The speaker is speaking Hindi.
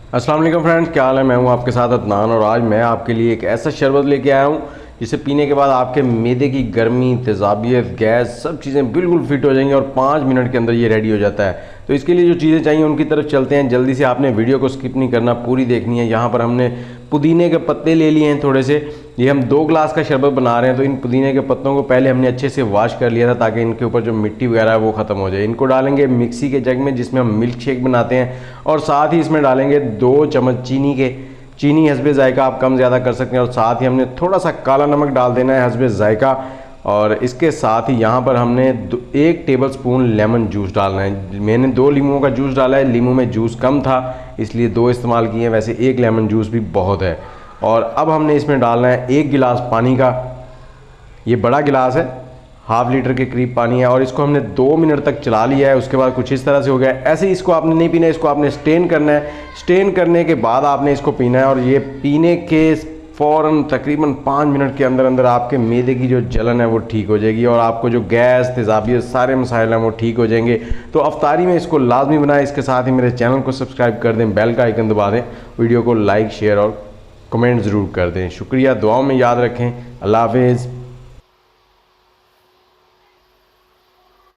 अस्सलाम वालेकुम फ्रेंड्स, क्या हाल है। मैं हूं आपके साथ अदनान और आज मैं आपके लिए एक ऐसा शरबत लेके आया हूं जिसे पीने के बाद आपके मैदे की गर्मी, तेज़ाबियत, गैस सब चीज़ें बिल्कुल फिट हो जाएंगी और 5 मिनट के अंदर ये रेडी हो जाता है। तो इसके लिए जो चीज़ें चाहिए उनकी तरफ चलते हैं। जल्दी से आपने वीडियो को स्किप नहीं करना, पूरी देखनी है। यहाँ पर हमने पुदीने के पत्ते ले लिए हैं थोड़े से। ये हम 2 ग्लास का शरबत बना रहे हैं, तो इन पुदीने के पत्तों को पहले हमने अच्छे से वॉश कर लिया था ताकि इनके ऊपर जो मिट्टी वगैरह है वो ख़त्म हो जाए। इनको डालेंगे मिक्सी के जग में जिसमें हम मिल्क शेक बनाते हैं और साथ ही इसमें डालेंगे 2 चम्मच चीनी हस्बे जायका, आप कम ज़्यादा कर सकते हैं। और साथ ही हमने थोड़ा सा काला नमक डाल देना है हस्बे जायका। और इसके साथ ही यहाँ पर हमने 1 टेबलस्पून लेमन जूस डालना है। मैंने 2 लीमू का जूस डाला है, लीमू में जूस कम था इसलिए 2 इस्तेमाल किए हैं, वैसे 1 लेमन जूस भी बहुत है। और अब हमने इसमें डालना है 1 गिलास पानी का, ये बड़ा गिलास है, ½ लीटर के करीब पानी है। और इसको हमने 2 मिनट तक चला लिया है। उसके बाद कुछ इस तरह से हो गया है। ऐसे ही इसको आपने नहीं पीना है, इसको आपने स्टेन करना है। स्टेन करने के बाद आपने इसको पीना है और ये पीने के फ़ौरन तकरीबन 5 मिनट के अंदर अंदर आपके मैदे की जो जलन है वो ठीक हो जाएगी और आपको जो गैस, तेज़ाबियत, सारे मसाइल हैं वो ठीक हो जाएंगे। तो अफ्तारी में इसको लाजमी बनाएं। इसके साथ ही मेरे चैनल को सब्सक्राइब कर दें, बेल का आइकन दबा दें, वीडियो को लाइक, शेयर और कमेंट ज़रूर कर दें। शुक्रिया, दुआओं में याद रखें। अल्लाह हाफ़िज़।